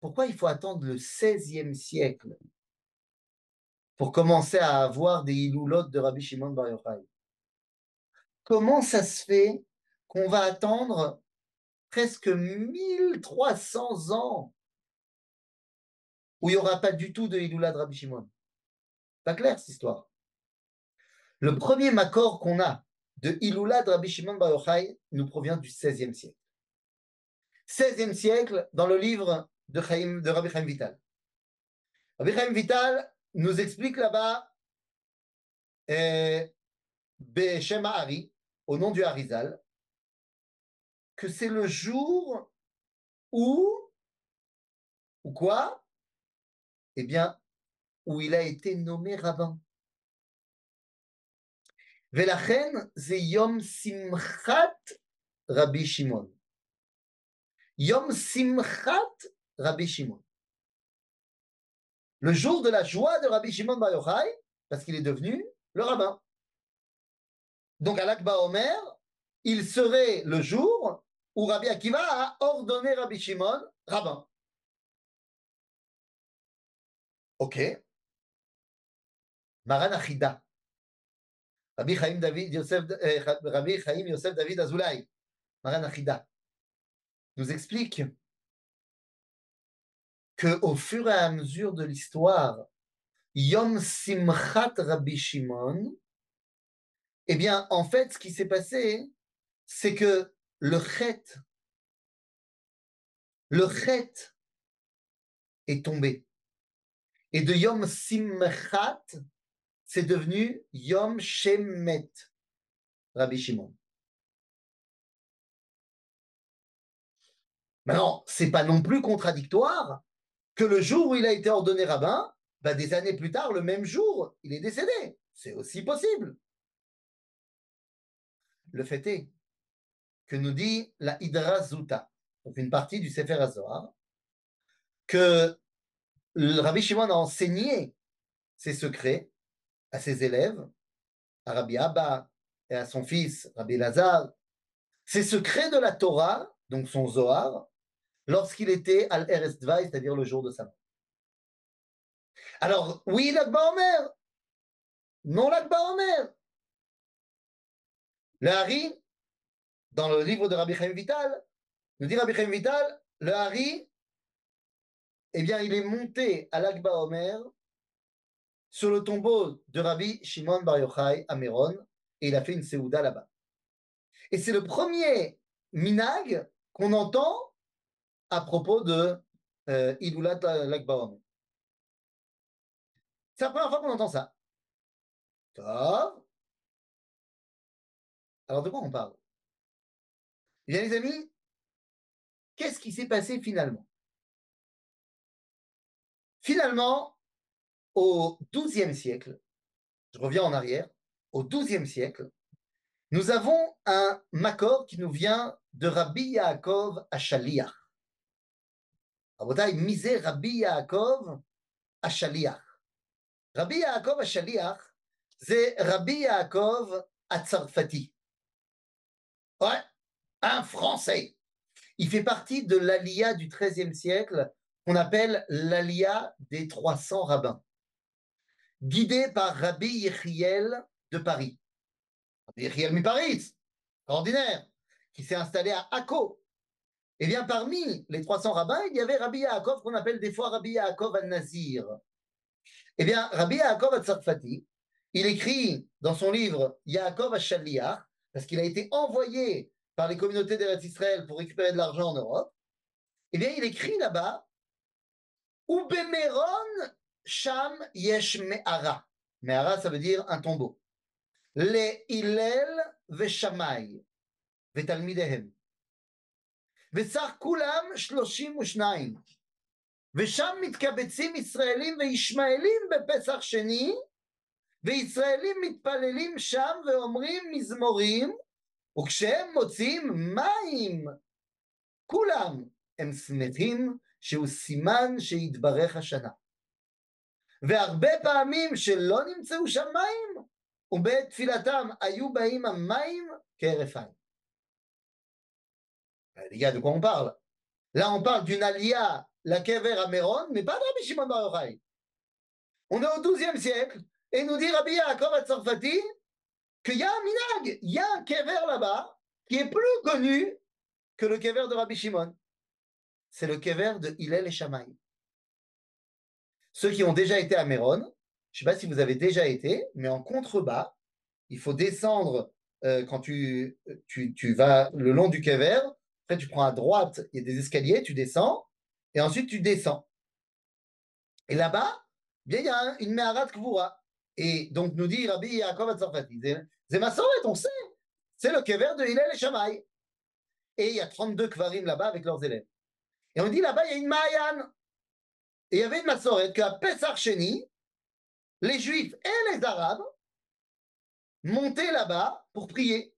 pourquoi il faut attendre le XVIe siècle pour commencer à avoir des iloulotes de Rabbi Shimon Bar Yochai? Comment ça se fait qu'on va attendre presque 1300 ans où il n'y aura pas du tout de Iloula de Rabbi Shimon? Pas clair cette histoire. Le premier makor qu'on a de Iloula de Rabbi Shimon Bar Yochai nous provient du XVIe siècle. XVIe siècle, dans le livre de Rabbi Chaim Vital. Rabbi Chaim Vital nous explique là-bas, Beshem Hari, au nom du Harizal, que c'est le jour où quoi? Eh bien, où il a été nommé rabbin. Velachen, c'est Yom Simchat Rabbi Shimon. Yom Simchat Rabbi Shimon. Le jour de la joie de Rabbi Shimon Bar Yochai, parce qu'il est devenu le rabbin. Donc à l'Akba Omer, il serait le jour où Rabbi Akiva a ordonné Rabbi Shimon rabbin. Ok. Maran Achida. Rabbi Chaim Yosef David Azoulay, Maran Achida, nous explique qu'au fur et à mesure de l'histoire, Yom Simchat Rabbi Shimon, eh bien, en fait, ce qui s'est passé, c'est que le chet est tombé. Et de Yom Simchat, c'est devenu Yom Shemet, Rabbi Shimon. Maintenant, c'est pas non plus contradictoire que le jour où il a été ordonné rabbin, bah, des années plus tard, le même jour, il est décédé. C'est aussi possible. Le fait est que nous dit la Hidra Zuta, donc une partie du Sefer HaZohar, que le Rabbi Shimon a enseigné ses secrets à ses élèves, à Rabbi Abba et à son fils Rabbi Lazar, ses secrets de la Torah, donc son Zohar, lorsqu'il était à l'Eretz Dvaï, c'est-à-dire le jour de sa mort. Alors, oui, l'Akba Omer, non l'Akba Omer. Le Hari, dans le livre de Rabbi Chaim Vital, nous dit Rabbi Chaim Vital, le Hari, eh bien, il est monté à l'Akba Omer sur le tombeau de Rabbi Shimon Bar Yochai à Méron, et il a fait une séouda là-bas. Et c'est le premier minag qu'on entend à propos de Iloulat l'Akba Omer. C'est la première fois qu'on entend ça. Tov. Alors de quoi on parle? Eh bien, les amis, qu'est-ce qui s'est passé finalement? Finalement, au XIIe siècle, je reviens en arrière, au XIIe siècle, nous avons un makor qui nous vient de Rabbi Yaakov Ashaliach. Rabotai, misé Rabbi Yaakov Ashaliach. Rabbi Yaakov Ashaliach, c'est Rabbi Yaakov Atzarfati. Ouais, un Français. Il fait partie de l'Aliyah du XIIIe siècle qu'on appelle l'Aliyah des 300 rabbins, guidé par Rabbi Yechiel de Paris. Rabbi Yechiel mi-Paris, ordinaire, qui s'est installé à Akko. Eh bien, parmi les 300 rabbins, il y avait Rabbi Yaakov, qu'on appelle des fois Rabbi Yaakov al-Nazir. Eh bien, Rabbi Yaakov al-Tsarfati, il écrit dans son livre Yaakov al-Shaliach, parce qu'il a été envoyé par les communautés d'Eretz Israël pour récupérer de l'argent en Europe. Eh bien, il écrit là-bas Ubemeron Sham Yesh Me'ara. Me'ara, ça veut dire un tombeau. Le Hillel Veshamay Vetalmidehem. וסך כולם 32. ושם מתקבצים ישראלים וישמעאלים בפסח שני, וישראלים מתפללים שם ואומרים מזמורים, וכשהם מוצאים מים, כולם הם שמחים שהוא סימן שיתברך השנה. והרבה פעמים שלא נמצאו שם מים, ובעת תפילתם היו באים המים כהרף עין. Les gars, de quoi on parle? Là, on parle d'une alia, la kever à Méron, mais pas de Rabbi Shimon Bar Yochai. On est au XIIe siècle, et nous dit Rabbi Yaakov Atzarfati qu'il y a un minag, il y a un kever là-bas, qui est plus connu que le kever de Rabbi Shimon. C'est le kever de Hillel et Shammai. Ceux qui ont déjà été à Méron, je ne sais pas si vous avez déjà été, mais en contrebas, il faut descendre quand tu vas le long du kever. Après, tu prends à droite, il y a des escaliers, tu descends, et ensuite tu descends. Et là-bas, bien, il y a une Meharat Kvura. Et donc, nous dit Rabbi Yaakov Atzarfati, Zemasoret, on sait, c'est le kever de Hillel et Shammai. Et il y a 32 kvarim là-bas avec leurs élèves. Et on dit là-bas, il y a une Mahayan. Et il y avait une Massoret qu'à Pesach Sheni, les Juifs et les Arabes monter là-bas pour prier.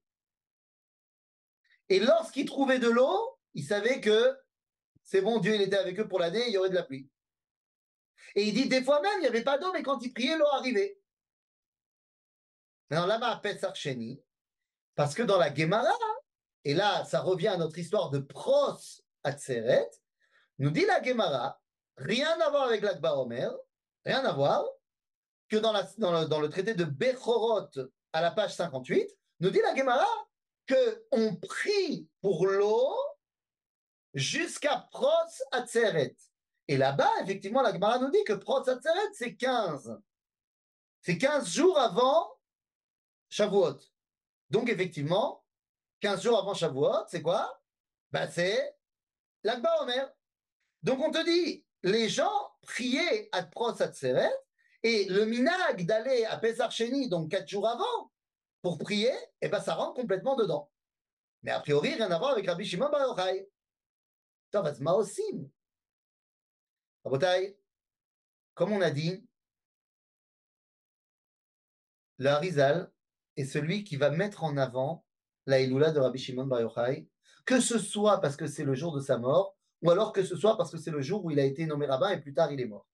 Et lorsqu'ils trouvaient de l'eau, ils savaient que c'est bon, Dieu il était avec eux pour l'année, il y aurait de la pluie. Et il dit, des fois même, il n'y avait pas d'eau, mais quand ils priaient, l'eau arrivait. Maintenant là-bas, à Pesach Sheni, parce que dans la Gemara, et là, ça revient à notre histoire de Pros Atzeret, nous dit la Gemara, rien à voir avec l'Akba Omer, rien à voir, que dans le traité de Bechorot, à la page 58, nous dit la Gemara qu'on prie pour l'eau jusqu'à Pros Atzeret. Et là-bas, effectivement, la Gemara nous dit que Pros Atzeret, c'est 15. C'est 15 jours avant Shavuot. Donc, effectivement, 15 jours avant Shavuot, c'est quoi? Ben, c'est l'Akba Omer. Donc, on te dit, les gens priaient à Pros Atzeret, et le minag d'aller à Pesach Sheni, donc 4 jours avant, pour prier, eh ben, ça rentre complètement dedans. Mais a priori, rien à voir avec Rabbi Shimon Bar Yochai. Tov, אז מה עושים? רבותיי, comme on a dit, le Harizal est celui qui va mettre en avant la Iloula de Rabbi Shimon Bar Yochai, que ce soit parce que c'est le jour de sa mort, ou alors que ce soit parce que c'est le jour où il a été nommé rabbin et plus tard il est mort.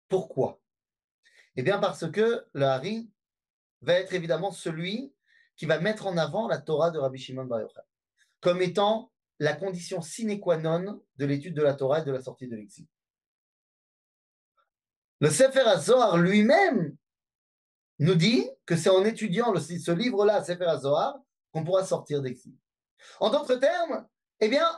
Pourquoi? Eh bien parce que le Hari va être évidemment celui qui va mettre en avant la Torah de Rabbi Shimon Bar Yochai, comme étant la condition sine qua non de l'étude de la Torah et de la sortie de l'exil. Le Sefer HaZohar lui-même nous dit que c'est en étudiant ce livre-là, Sefer HaZohar, qu'on pourra sortir d'exil. En d'autres termes, eh bien,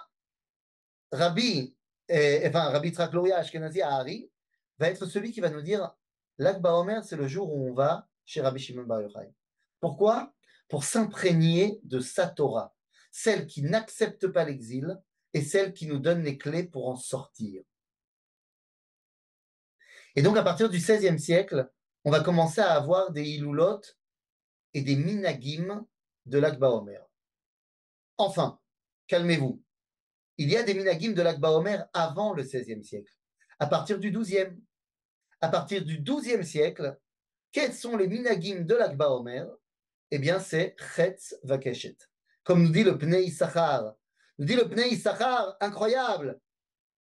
Rabbi Yitzhak Luria Ashkenazi Ahari va être celui qui va nous dire l'Akba Omer, c'est le jour où on va chez Rabbi Shimon Bar Yochai. Pourquoi? Pour s'imprégner de sa Torah, celle qui n'accepte pas l'exil et celle qui nous donne les clés pour en sortir. Et donc, à partir du XVIe siècle, on va commencer à avoir des Hilulot et des Minagim de l'Akba Omer. Enfin, calmez-vous. Il y a des Minagim de l'Akba Omer avant le XVIe siècle, à partir du XIIe. À partir du XIIe siècle, quels sont les Minagim de l'Akba Omer? Eh bien, c'est Chetz Vakeshet. Comme nous dit le Pnei Issachar. Nous dit le Pnei Issachar, incroyable,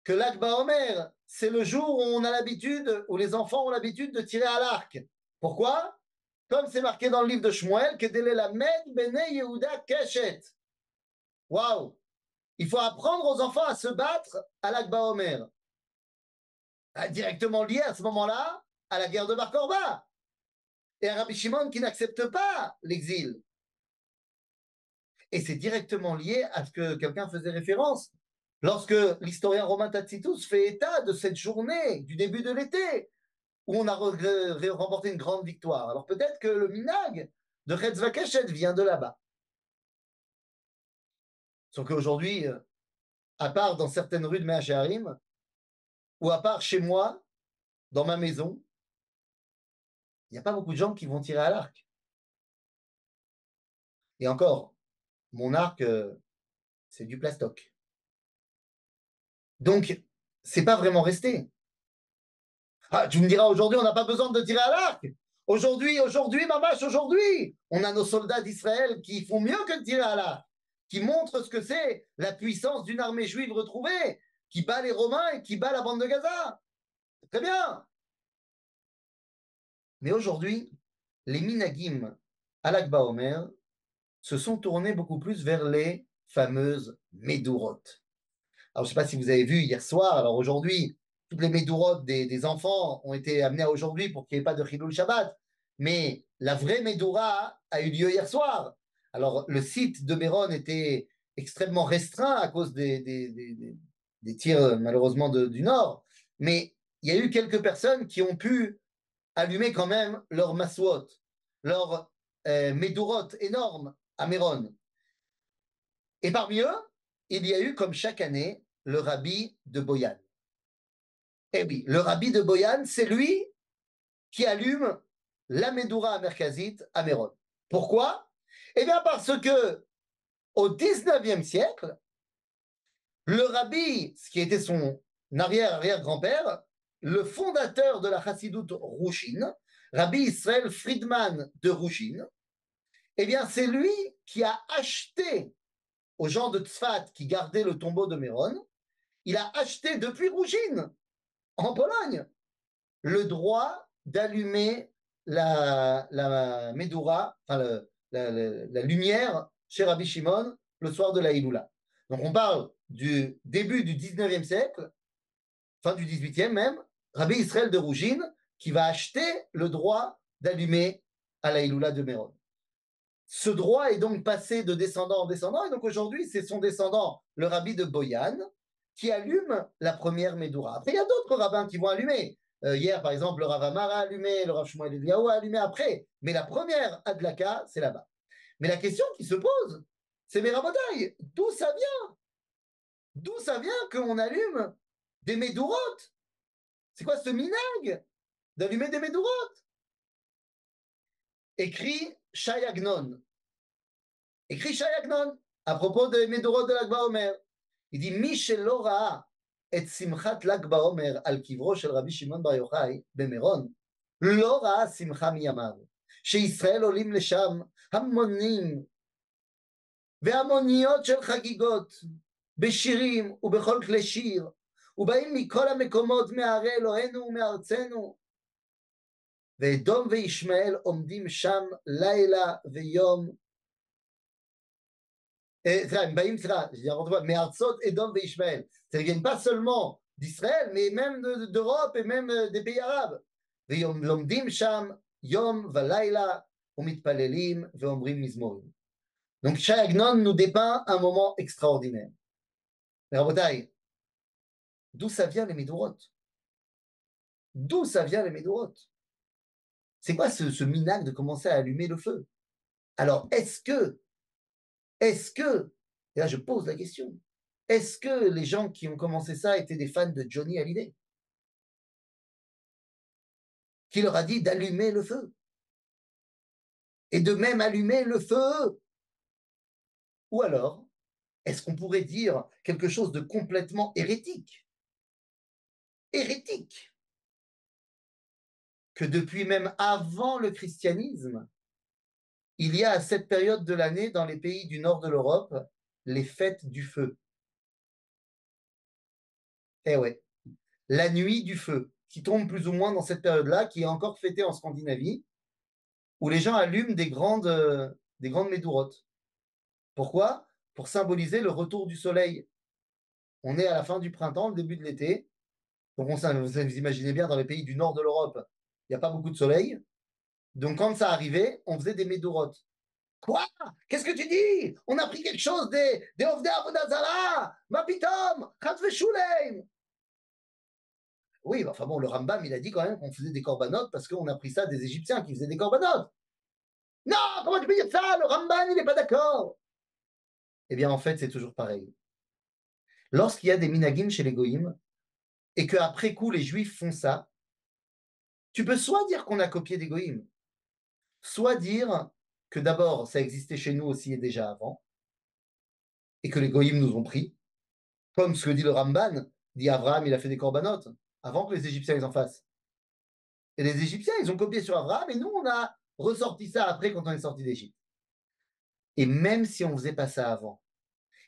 que l'Akba Omer, c'est le jour où on a l'habitude, où les enfants ont l'habitude de tirer à l'arc. Pourquoi? Comme c'est marqué dans le livre de Shmuel, que Delelamed Bene Yehuda Keshet. Waouh! Il faut apprendre aux enfants à se battre à l'Akba Omer. Directement lié à ce moment-là à la guerre de Bar Korba. Et à Rabbi Shimon qui n'accepte pas l'exil. Et c'est directement lié à ce que quelqu'un faisait référence. Lorsque l'historien romain Tacitus fait état de cette journée du début de l'été, où on a remporté une grande victoire. Alors peut-être que le minag de Chetz Vakeshet vient de là-bas. Sauf qu'aujourd'hui, à part dans certaines rues de Mea Shearim, ou à part chez moi, dans ma maison, il n'y a pas beaucoup de gens qui vont tirer à l'arc. Et encore, mon arc, c'est du plastoc. Donc, c'est pas vraiment resté. Ah, tu me diras, aujourd'hui, on n'a pas besoin de tirer à l'arc. Aujourd'hui, mamache, aujourd'hui, on a nos soldats d'Israël qui font mieux que de tirer à l'arc, qui montrent ce que c'est la puissance d'une armée juive retrouvée, qui bat les Romains et qui bat la bande de Gaza. Très bien. Mais aujourd'hui, les minagim à l'Akba Omer se sont tournés beaucoup plus vers les fameuses médourotes. Alors, je ne sais pas si vous avez vu hier soir, alors aujourd'hui, toutes les médourotes des enfants ont été amenées à aujourd'hui pour qu'il n'y ait pas de Chilul Shabbat. Mais la vraie Médoura a eu lieu hier soir. Alors, le site de Méron était extrêmement restreint à cause des tirs, malheureusement, du nord. Mais il y a eu quelques personnes qui ont pu allumer quand même leur maswot, leur médourot énorme à Méron. Et parmi eux, il y a eu, comme chaque année, le rabbi de Boyan. Eh oui, le rabbi de Boyan, c'est lui qui allume la Médoura merkazite à Méron. Pourquoi? Eh bien parce que au 19e siècle, le rabbi, ce qui était son arrière-arrière-grand-père, le fondateur de la Chassidoute Rouchine, Rabbi Israël Friedman de Rouchine, Eh bien, c'est lui qui a acheté aux gens de Tzfat qui gardaient le tombeau de Méron, il a acheté depuis Rougine, en Pologne, le droit d'allumer la Médoura, enfin la lumière chez Rabbi Shimon le soir de la Iloula. Donc on parle du début du 19e siècle, fin du 18e même, Rabbi Israël de Rougine qui va acheter le droit d'allumer à la Iloula de Méron. Ce droit est donc passé de descendant en descendant, et donc aujourd'hui, c'est son descendant, le rabbi de Boyan, qui allume la première Médoura. Après, il y a d'autres rabbins qui vont allumer. Hier, par exemple, le Rav Amar a allumé, le Rav Shmuel Eliyahu a allumé après. Mais la première Adlaka, c'est là-bas. Mais la question qui se pose, c'est mes rabotailles, d'où ça vient? D'où ça vient qu'on allume des Médourotes? C'est quoi ce minag d'allumer des Médourotes? Écrit Shayagnon. Écrit Shayagnon à propos des Médourotes de l'Akba Omer. Il dit Mishelo Ra'a et Simchat l'Akba Omer al kivro shel Rabbi Shimon Bar Yochai במירון, לא ראה שמחה מימיו, שישראל עולים לשם המונים והמוניות של חגיגות, בשירים ובכל כלי שיר, ובאים מכל המקומות מערי אלוהינו ומארצנו, ואדום וישמעאל עומדים שם לילה ויום, מארצות אדום וישמעאל. Ça ne vient pas seulement d'Israël, mais même d'Europe et même des pays arabes. ולומדים שם יום ולילה ומתפללים ואומרים מזמורים. Donc Shayagnon nous dépeint un moment extraordinaire. Mais Rabotai, d'où ça vient les Médourotes? D'où ça vient les Médourotes? C'est quoi ce minag de commencer à allumer le feu? Alors, est-ce que, et là je pose la question, est-ce que les gens qui ont commencé ça étaient des fans de Johnny Hallyday, qui leur a dit d'allumer le feu et de même allumer le feu? Ou alors, est-ce qu'on pourrait dire quelque chose de complètement hérétique? Hérétique, que depuis même avant le christianisme, il y a à cette période de l'année dans les pays du nord de l'Europe les fêtes du feu. Eh ouais, la nuit du feu, qui tombe plus ou moins dans cette période-là, qui est encore fêtée en Scandinavie, où les gens allument des grandes médourotes. Pourquoi? Pour symboliser le retour du soleil. On est à la fin du printemps, le début de l'été. Donc vous imaginez bien, dans les pays du nord de l'Europe, il n'y a pas beaucoup de soleil. Donc quand ça arrivait, on faisait des médourotes. Quoi? Qu'est-ce que tu dis? On a pris quelque chose des Ovdei Avodazara! Ma pitom! Shuleim! Oui, enfin bon, le Rambam, il a dit quand même qu'on faisait des corbanotes parce qu'on a pris ça des Égyptiens qui faisaient des corbanotes. Non, comment tu peux dire ça? Le Rambam, il n'est pas d'accord. Eh bien, en fait, c'est toujours pareil. Lorsqu'il y a des minagim chez les goïms et qu'après coup, les juifs font ça, tu peux soit dire qu'on a copié des goïms, soit dire que d'abord, ça existait chez nous aussi et déjà avant, et que les goïms nous ont pris, comme ce que dit le Ramban, dit Abraham, il a fait des corbanotes, avant que les Égyptiens les en fassent. Et les Égyptiens, ils ont copié sur Abraham, et nous, on a ressorti ça après quand on est sorti d'Égypte. Et même si on ne faisait pas ça avant,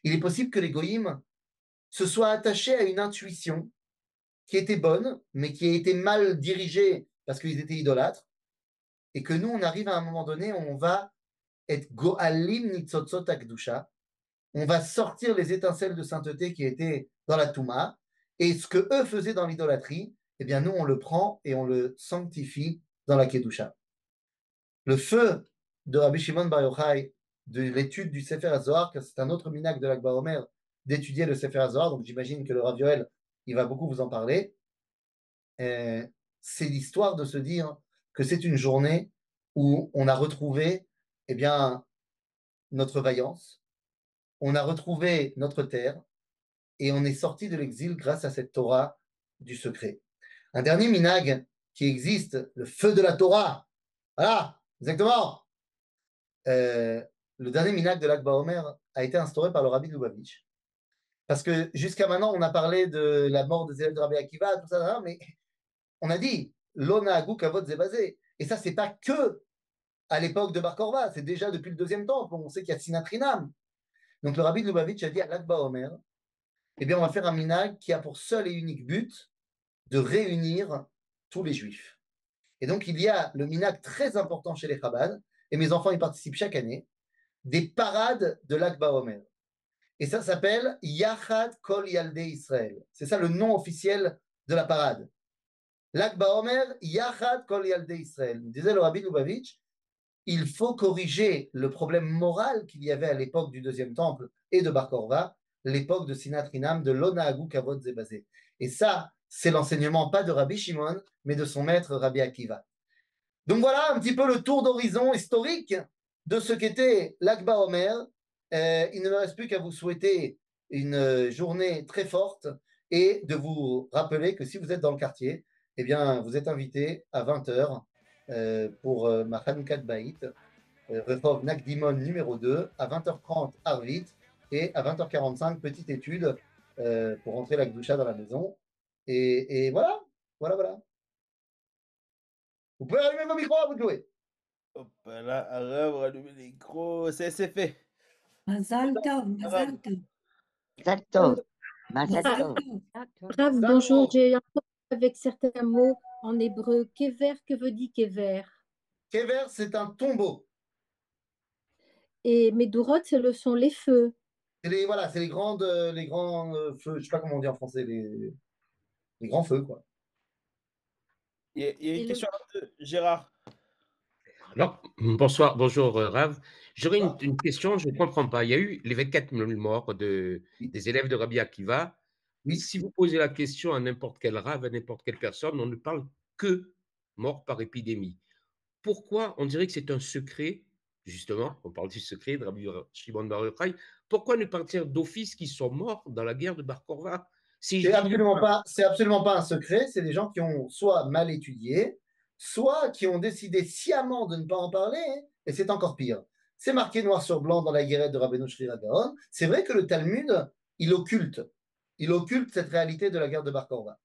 il est possible que les goïms se soient attachés à une intuition qui était bonne, mais qui a été mal dirigée parce qu'ils étaient idolâtres, et que nous, on arrive à un moment donné, on va être go'alim nitzotzot akdusha, on va sortir les étincelles de sainteté qui étaient dans la Touma, et ce que eux faisaient dans l'idolâtrie, eh bien nous, on le prend et on le sanctifie dans la Kedusha. Le feu de Rabbi Shimon Bar Yochai, de l'étude du Sefer HaZohar, car c'est un autre minac de l'Akba Omer, d'étudier le Sefer HaZohar, donc j'imagine que le Rav Yoel, il va beaucoup vous en parler. C'est l'histoire de se dire que c'est une journée où on a retrouvé eh bien, notre vaillance, on a retrouvé notre terre et on est sorti de l'exil grâce à cette Torah du secret. Un dernier minag qui existe, le feu de la Torah. Voilà, exactement. Le dernier minag de l'Akba Omer a été instauré par le Rabbi de Lubavitch. Parce que jusqu'à maintenant, on a parlé de la mort des élèves de Rabbi Akiva, tout ça, mais on a dit l'ona agou kavod zebazé. Et ça, c'est pas que à l'époque de Bar Korva, c'est déjà depuis le deuxième temple, on sait qu'il y a Sinat Chinam. Donc le rabbi de Lubavitch a dit à l'Akba Omer, eh bien on va faire un minag qui a pour seul et unique but de réunir tous les juifs. Et donc il y a le minag très important chez les Chabad, et mes enfants y participent chaque année, des parades de l'Akba Omer. Et ça s'appelle Yachad Kol Yaldei Israël. C'est ça le nom officiel de la parade. L'Akba Omer, Yachad Kol Yaldei Israël. Disait le rabbi Lubavitch, il faut corriger le problème moral qu'il y avait à l'époque du deuxième temple et de Bar Korva, l'époque de Sinat Rinam, de l'Onahagu Kavod Zebazé. Et ça, c'est l'enseignement pas de Rabbi Shimon, mais de son maître Rabbi Akiva. Donc voilà un petit peu le tour d'horizon historique de ce qu'était l'Akba Omer. Il ne me reste plus qu'à vous souhaiter une journée très forte et de vous rappeler que si vous êtes dans le quartier, eh bien, vous êtes invité à 20h pour ma Hanoukat Baït, Rehov Nakdimon numéro 2, à 20h30 Arvit et à 20h45 petite étude pour rentrer la Gdoucha dans la maison. Et voilà, voilà, voilà. Vous pouvez allumer vos micros à vous de jouer. Hop là, Arabe, rallumer les micros, c'est fait. Mazal Tov, Mazal Arabe. Tov. Mazal Tov. Mazal Mazal Tov. Tov. Rav, bonjour, j'ai un problème avec certains mots en hébreu. Kever, que veut dire kever? Kever, c'est un tombeau. Et Medurot, sont les feux. C'est les, voilà, c'est les grands feux, je sais pas comment on dit en français, les grands feux, quoi. Il y a Et une le- question de Gérard. Alors, bonsoir, bonjour Rav. J'aurais Ah, une question, je ne comprends pas. Il y a eu les 24 morts oui, des élèves de Rabbi Akiva. oui. Si vous posez la question à n'importe quel Rav, à n'importe quelle personne, on ne parle que morts par épidémie. Pourquoi on dirait que c'est un secret, justement, on parle du secret de Rabbi Shimon Bar Yochai, pourquoi ne pas dire d'office qu'ils sont morts dans la guerre de Bar Korva? Si je dis C'est absolument pas un secret. C'est des gens qui ont soit mal étudié, soit qui ont décidé sciemment de ne pas en parler, et c'est encore pire. C'est marqué noir sur blanc dans la guérette de Rabbeinu Shri Gaon. C'est vrai que le Talmud, il occulte. Il occulte cette réalité de la guerre de Bar Korva.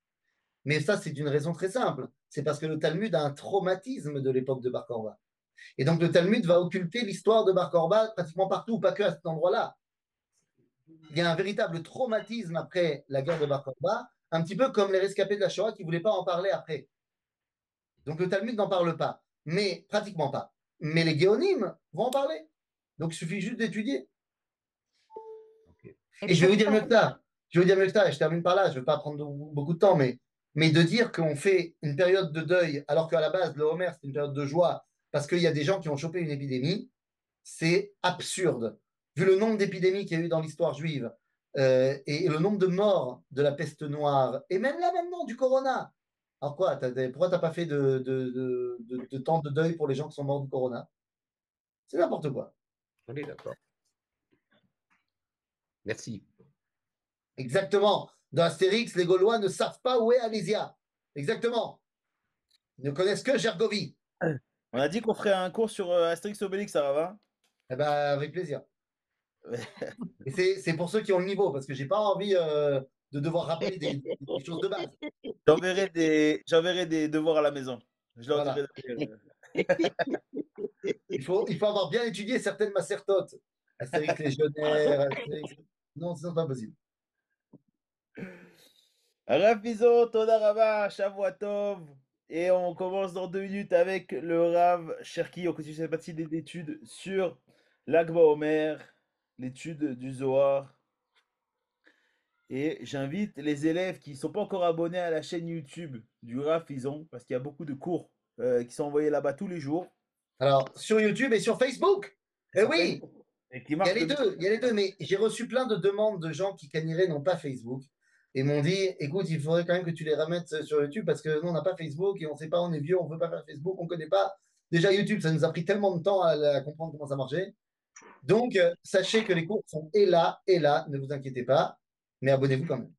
Mais ça, c'est d'une raison très simple. C'est parce que le Talmud a un traumatisme de l'époque de Bar Korva. Et donc, le Talmud va occulter l'histoire de Bar Korva pratiquement partout, pas que à cet endroit-là. Il y a un véritable traumatisme après la guerre de Bar Kokhba, un petit peu comme les rescapés de la Shoah qui ne voulaient pas en parler après. Donc le Talmud n'en parle pas, mais pratiquement pas. Mais les Géonim vont en parler. Donc il suffit juste d'étudier. okay. Et je vais vous dire mieux que ça. Je vais vous dire mieux que ça, et je termine par là, je ne vais pas prendre beaucoup de temps, mais de dire qu'on fait une période de deuil, alors qu'à la base, le Homer, c'est une période de joie, parce qu'il y a des gens qui ont chopé une épidémie, c'est absurde. Vu le nombre d'épidémies qu'il y a eu dans l'histoire juive et le nombre de morts de la peste noire, et même là maintenant du corona. Alors quoi, pourquoi tu n'as pas fait de temps de deuil pour les gens qui sont morts du corona? C'est n'importe quoi. On est d'accord. Merci. Exactement. Dans Astérix, les Gaulois ne savent pas où est Alésia. Exactement. Ils ne connaissent que Gergovie. On a dit qu'on ferait un cours sur Astérix Obélix, ça va? Eh ben, avec plaisir. Et c'est pour ceux qui ont le niveau, parce que j'ai pas envie de devoir rappeler des choses de base. J'enverrai des devoirs à la maison. Je leur Voilà. dirai. Il faut avoir bien étudié certaines macertotes. Astérix légionnaire, Astérix... Non, c'est pas possible. Rav Pizo, Toda Rava, Shavua Tov. Et on commence dans 2 minutes avec le Rav Cherki. On continue cette partie d'études sur l'Akba Omer, l'étude du Zohar. Et j'invite les élèves qui ne sont pas encore abonnés à la chaîne YouTube du Rav Fizon, parce qu'il y a beaucoup de cours qui sont envoyés là-bas tous les jours. Alors, sur YouTube et sur Facebook. Eh Sur oui, Facebook. Et qui il y a marquent les deux, il y a les deux. Mais j'ai reçu plein de demandes de gens qui Caniraient n'ont pas Facebook et m'ont dit, écoute, il faudrait quand même que tu les remettes sur YouTube parce que nous, on n'a pas Facebook et on ne sait pas, on est vieux, on ne veut pas faire Facebook, on ne connaît pas. Déjà, YouTube, ça nous a pris tellement de temps à comprendre comment ça marchait. Donc, sachez que les cours sont et là, ne vous inquiétez pas, mais abonnez-vous quand même.